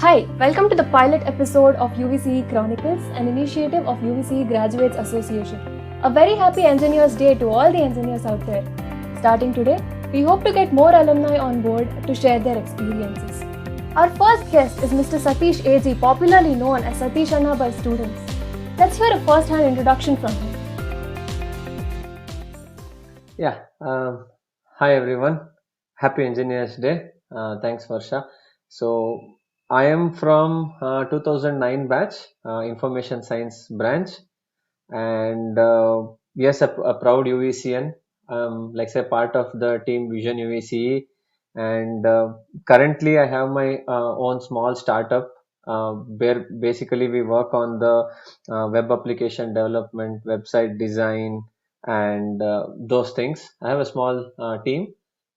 Hi, welcome to the pilot episode of UVCE Chronicles, an initiative of UVCE Graduates Association. A very happy Engineers Day to all the engineers out there. Starting today, we hope to get more alumni on board to share their experiences. Our first guest is Mr. Satish AG, popularly known as Satish Anna by students. Let's hear a first-hand introduction from him. Hi everyone. Happy Engineers Day. Thanks, Varsha. So, I am from 2009 batch, Information Science branch, and yes, a proud UVCN. Like say, part of the team Vision UVCE, and currently I have my own small startup where basically we work on the web application development, website design, and those things. I have a small team,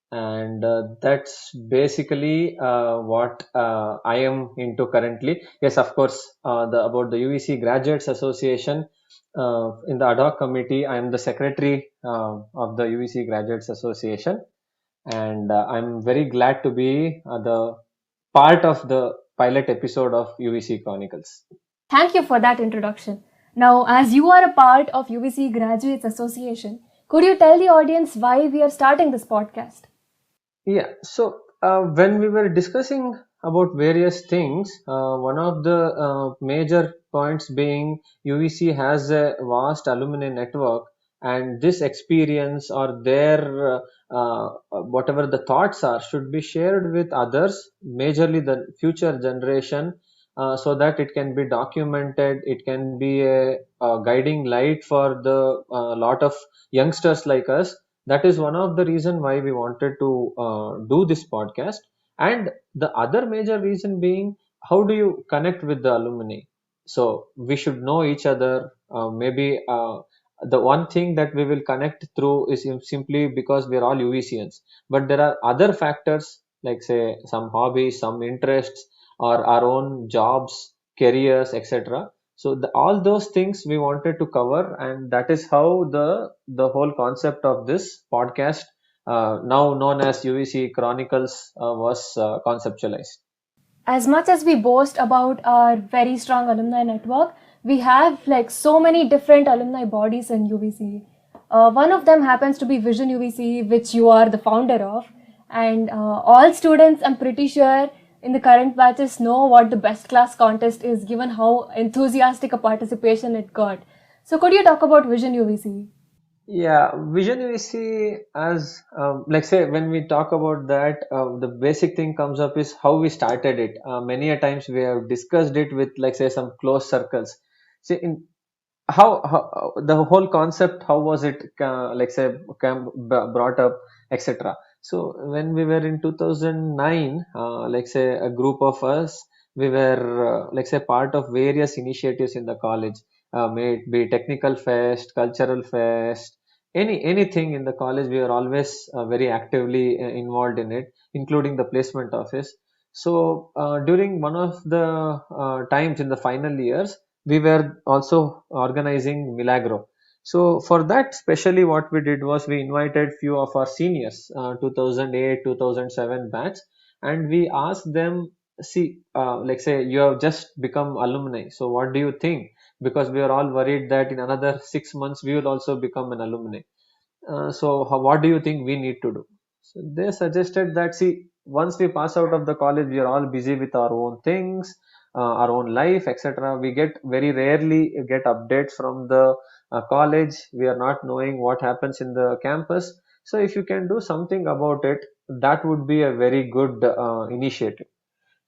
and that's basically what I am into currently. Yes, of course, about the UVC Graduates Association. In the ad hoc committee, I am the secretary of the UVC Graduates Association, and I'm very glad to be the part of the pilot episode of UVC Chronicles. Thank you for that introduction. Now, as you are a part of UVCE Graduates Association, could you tell the audience why we are starting this podcast? Yeah, so when we were discussing about various things, one of the major points being UVC has a vast alumni network, and this experience or their whatever the thoughts are should be shared with others, majorly the future generation, so that it can be documented. It can be a guiding light for the lot of youngsters like us. That is one of the reason why we wanted to do this podcast. And the other major reason being, how do you connect with the alumni? So we should know each other. Maybe the one thing that we will connect through is simply because we are all UVCians, but there are other factors like say some hobbies, some interests, or our own jobs, careers, etc. So all those things we wanted to cover, and that is how the whole concept of this podcast, now known as UVC Chronicles, was conceptualized. As much as we boast about our very strong alumni network, we have like so many different alumni bodies in UVCE. One of them happens to be Vision UVCE, which you are the founder of. And all students, I'm pretty sure, in the current batches know what the best class contest is, given how enthusiastic a participation it got. So could you talk about Vision UVCE? Yeah, Vision UVC, as like say when we talk about that, the basic thing comes up is how we started it. Many a times we have discussed it with like say some close circles. See, in how the whole concept, how was it like say brought up, etc. So when we were in 2009, like say a group of us, we were like say part of various initiatives in the college, may it be technical fest, cultural fest, anything in the college. We are always very actively involved in it, including the placement office. So during one of the times in the final years, we were also organizing Milagro. So for that, specially what we did was we invited few of our seniors, 2008, 2007 batch, and we asked them, see, like say you have just become alumni. So what do you think? Because we are all worried that in another 6 months we will also become an alumni. What do you think we need to do? So they suggested that, see, once we pass out of the college, we are all busy with our own things, our own life, etc. We get very rarely get updates from the college. We are not knowing what happens in the campus. So if you can do something about it, that would be a very good initiative.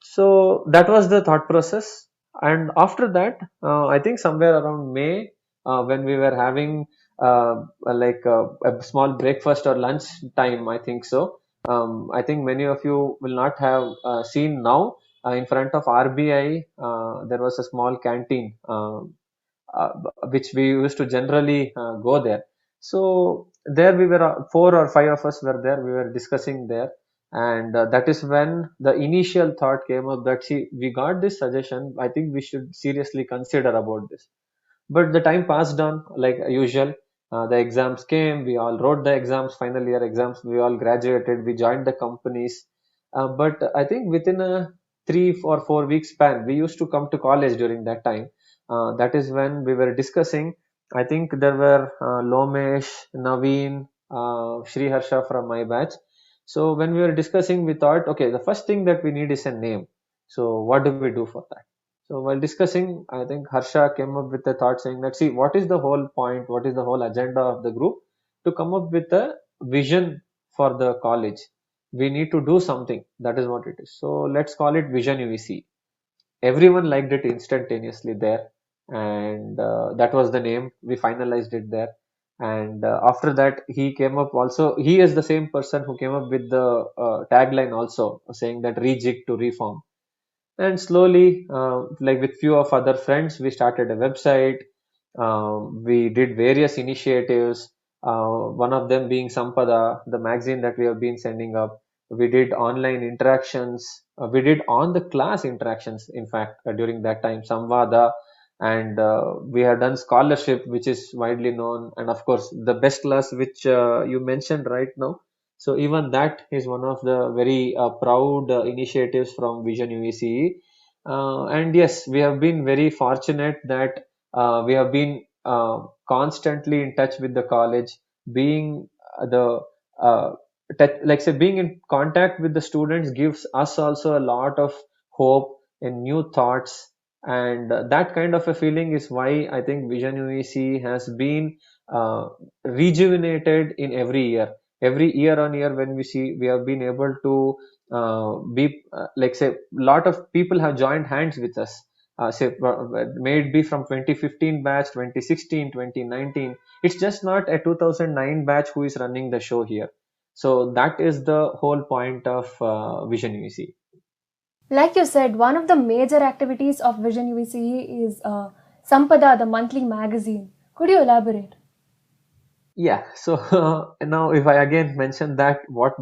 So that was the thought process. And after that, I think somewhere around May, when we were having a small breakfast or lunch time, I think so. I think many of you will not have seen now. In front of RBI, there was a small canteen, which we used to generally go there. So there we were, four or five of us were there. We were discussing there, and that is when the initial thought came up that, see, we got this suggestion. I think we should seriously consider about this. But the time passed on like usual. The exams came. We all wrote the exams, final year exams. We all graduated. We joined the companies. But I think within 3 or 4 weeks span. We used to come to college during that time. That is when we were discussing. I think there were Lomesh, Naveen, Shri Harsha from my batch. So when we were discussing, we thought, okay, the first thing that we need is a name. So what do we do for that? So while discussing, I think Harsha came up with a thought saying that, see, what is the whole point? What is the whole agenda of the group? To come up with a vision for the college. We need to do something. That is what it is. So let's call it Vision UVC. Everyone liked it instantaneously there, and that was the name. We finalized it there. And after that, he came up also. He is the same person who came up with the tagline also, saying that rejig to reform. And slowly, like with few of other friends, we started a website. We did various initiatives, one of them being Sampada, the magazine that we have been sending up. We did online interactions. We did on the class interactions, in fact, during that time, Samvada. And we have done scholarship, which is widely known. And of course, the best class, which you mentioned right now. So even that is one of the very proud initiatives from Vision UVCE. And yes, we have been very fortunate that we have been constantly in touch with the college, being the like say being in contact with the students gives us also a lot of hope and new thoughts, and that kind of a feeling is why I think Vision UEC has been rejuvenated in every year on year. When we see, we have been able to be like say, lot of people have joined hands with us, say may it be from 2015 batch, 2016, 2019. It's just not a 2009 batch who is running the show here. So that is the whole point of Vision UEC. Like you said, one of the major activities of Vision UVCE is Sampada, the monthly magazine. Could you elaborate? Yeah, so now if I again mention that what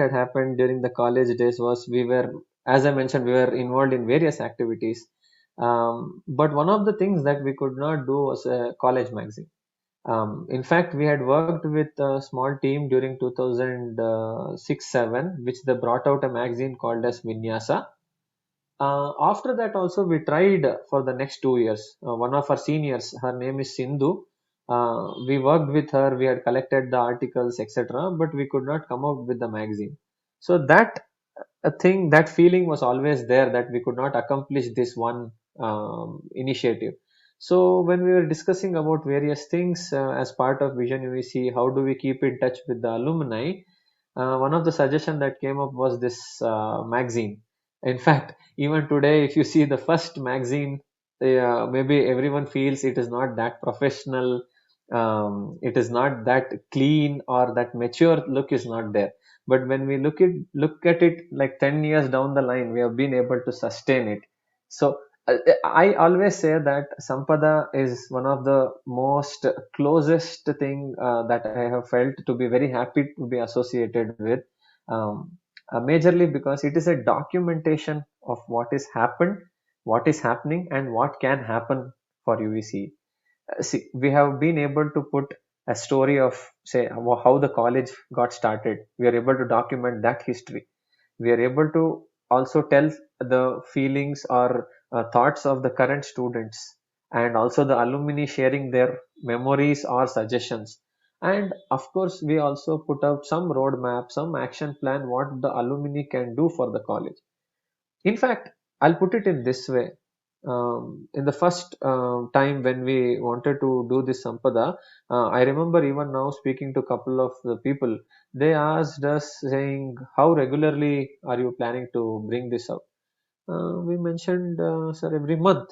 had happened during the college days was, we were, as I mentioned, we were involved in various activities. But one of the things that we could not do was a college magazine. In fact, we had worked with a small team during 2006-7, which they brought out a magazine called as Vinyasa. After that, also we tried for the next 2 years. One of our seniors, her name is Sindhu. We worked with her. We had collected the articles, etc., but we could not come up with the magazine. So that that feeling was always there, that we could not accomplish this one initiative. So when we were discussing about various things as part of Vision UVC, how do we keep in touch with the alumni? One of the suggestion that came up was this magazine. In fact, even today, if you see the first magazine, maybe everyone feels it is not that professional, it is not that clean, or that mature look is not there. But when we look at it like 10 years down the line, we have been able to sustain it. So I always say that Sampada is one of the most closest thing that I have felt to be very happy to be associated with. Majorly because it is a documentation of what is happened, what is happening, and what can happen for UVC. See, we have been able to put a story of, say, how the college got started. We are able to document that history. We are able to also tell the feelings or thoughts of the current students, and also the alumni sharing their memories or suggestions. And of course, we also put out some roadmap, some action plan, what the alumni can do for the college. In fact, I'll put it in this way. In the first time when we wanted to do this Sampada, I remember even now speaking to a couple of the people. They asked us saying, "How regularly are you planning to bring this up?" We mentioned, "Sir, every month."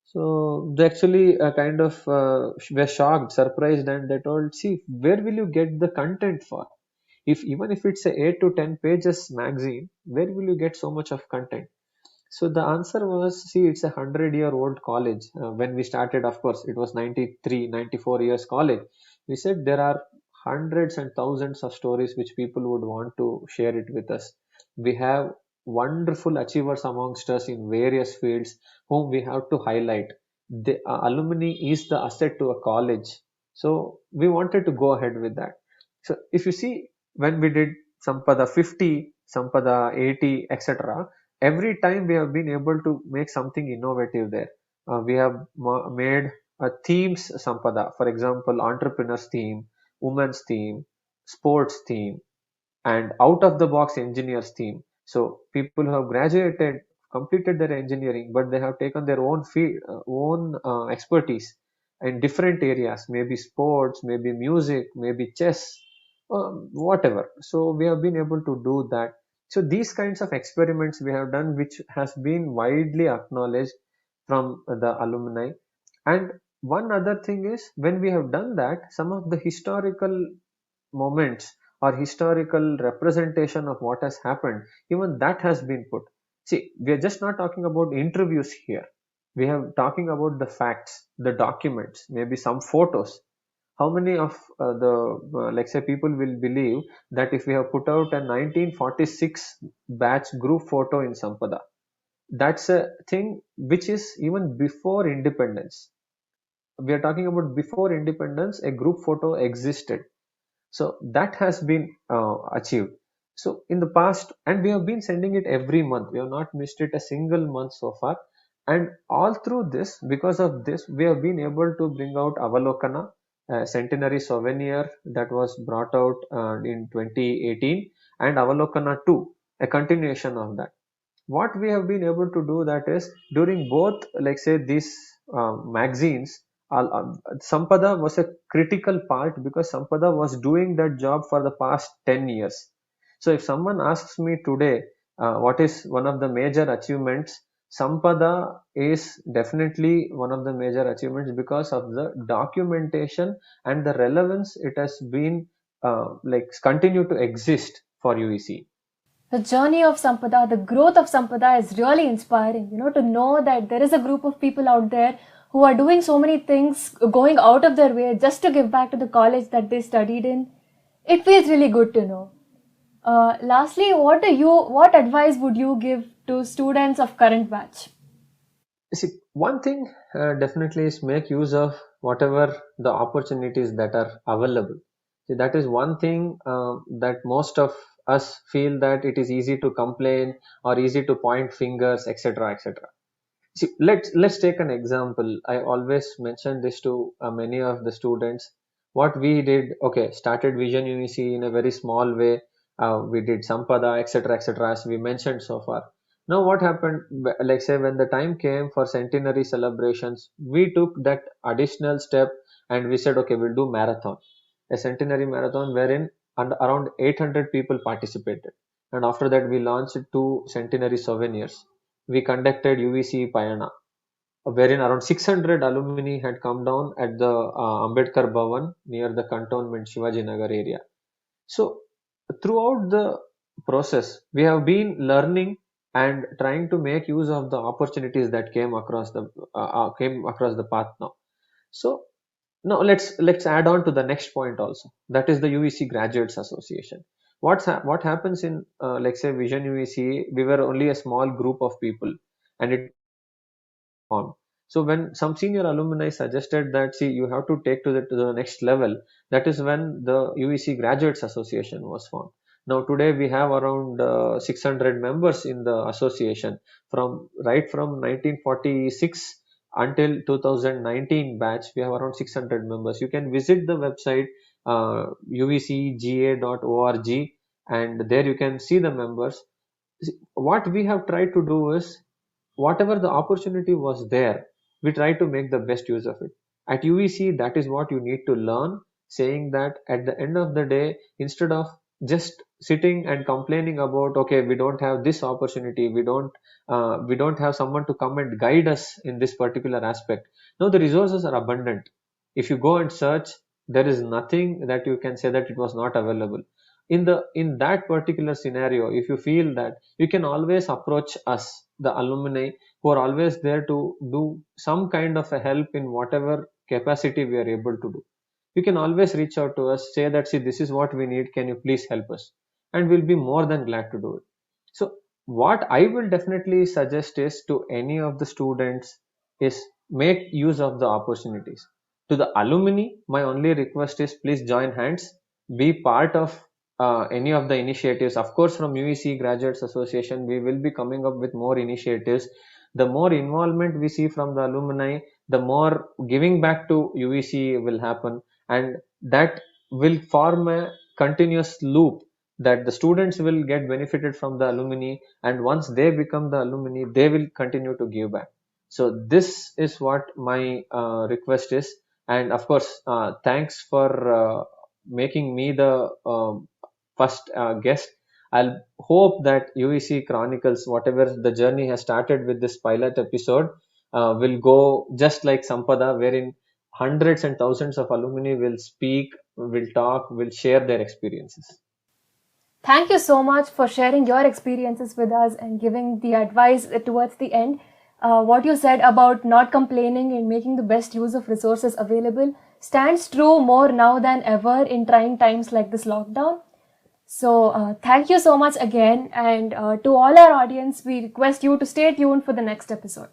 So they actually kind of were shocked, surprised, and they told, "See, where will you get the content for? If even if it's a 8 to 10 pages magazine, where will you get so much of content?" So the answer was, see, it's 100-year-old college. When we started, of course, it was 93, 94 years college. We said there are hundreds and thousands of stories which people would want to share it with us. We have wonderful achievers amongst us in various fields whom we have to highlight. The alumni is the asset to a college. So we wanted to go ahead with that. So if you see, when we did Sampada 50, Sampada 80, etc., every time we have been able to make something innovative there. We have made themes, Sampada, for example, entrepreneurs theme, women's theme, sports theme, and out of the box engineers theme. So people who have graduated, completed their engineering, but they have taken their own field, own expertise in different areas, maybe sports, maybe music, maybe chess, whatever. So we have been able to do that. So these kinds of experiments we have done, which has been widely acknowledged from the alumni. And one other thing is, when we have done that, some of the historical moments or historical representation of what has happened, even that has been put. See, we are just not talking about interviews here. We have talking about the facts, the documents, maybe some photos. How many of the like say people will believe that if we have put out a 1946 batch group photo in Sampada, that's a thing which is even before independence. We are talking about before independence, a group photo existed. So that has been achieved. So in the past, and we have been sending it every month, we have not missed it a single month so far. And all through this, because of this, we have been able to bring out Avalokana, a centenary souvenir that was brought out in 2018, and Avalokana 2, a continuation of that. What we have been able to do that is, during both, like say, these magazines, Sampada was a critical part, because Sampada was doing that job for the past 10 years. So if someone asks me today, what is one of the major achievements, Sampada is definitely one of the major achievements, because of the documentation and the relevance it has been like continue to exist for UVC. The journey of Sampada, the growth of Sampada is really inspiring, to know that there is a group of people out there who are doing so many things, going out of their way just to give back to the college that they studied in. It feels really good to know. Lastly, what advice would you give to students of current batch? See, one thing definitely is make use of whatever the opportunities that are available. See, that is one thing that most of us feel, that it is easy to complain or easy to point fingers, etc., etc. See, let's take an example. I always mention this to many of the students. What we did, okay, started Vision UVCE in a very small way. We did Sampada, etc., etc., as we mentioned so far. Now, what happened? Like say, when the time came for centenary celebrations, we took that additional step and we said, okay, we'll do marathon, a centenary marathon wherein around 800 people participated. And after that, we launched two centenary souvenirs. We conducted UVCE Payana, wherein around 600 alumni had come down at the Ambedkar Bhavan near the cantonment Shivaji Nagar area. So throughout the process, we have been learning and trying to make use of the opportunities that came across the path now. So now let's add on to the next point also. That is the UVC Graduates Association. What happens in like say Vision UVC? We were only a small group of people, and it formed. So when some senior alumni suggested that, see, you have to take to the next level, that is when the UVC Graduates Association was formed. Now today we have around 600 members in the association, from right from 1946 until 2019 batch. We have around 600 members. You can visit the website uvcega.org, and there you can see the members. What we have tried to do is, whatever the opportunity was there, we try to make the best use of it. At UVC, that is what you need to learn, saying that at the end of the day, instead of just sitting and complaining about, okay, we don't have this opportunity, we don't have someone to come and guide us in this particular aspect. No, the resources are abundant. If you go and search, there is nothing that you can say that it was not available. In that particular scenario, if you feel that, you can always approach us, the alumni, who are always there to do some kind of a help in whatever capacity we are able to do. You can always reach out to us, say that, see, this is what we need, can you please help us? And we'll be more than glad to do it. So what I will definitely suggest is, to any of the students, is make use of the opportunities. To the alumni, my only request is, please join hands, be part of any of the initiatives. Of course, from UVC Graduates Association, we will be coming up with more initiatives. The more involvement we see from the alumni, the more giving back to UVC will happen, and that will form a continuous loop that the students will get benefited from the alumni, and once they become the alumni, they will continue to give back. So this is what my request is, and of course, thanks for making me the first guest. I'll hope that UVC Chronicles, whatever the journey has started with this pilot episode, will go just like Sampada, wherein hundreds and thousands of alumni will speak, will talk, will share their experiences. Thank you so much for sharing your experiences with us and giving the advice towards the end. What you said about not complaining and making the best use of resources available stands true more now than ever in trying times like this lockdown. So thank you so much again, and to all our audience, we request you to stay tuned for the next episode.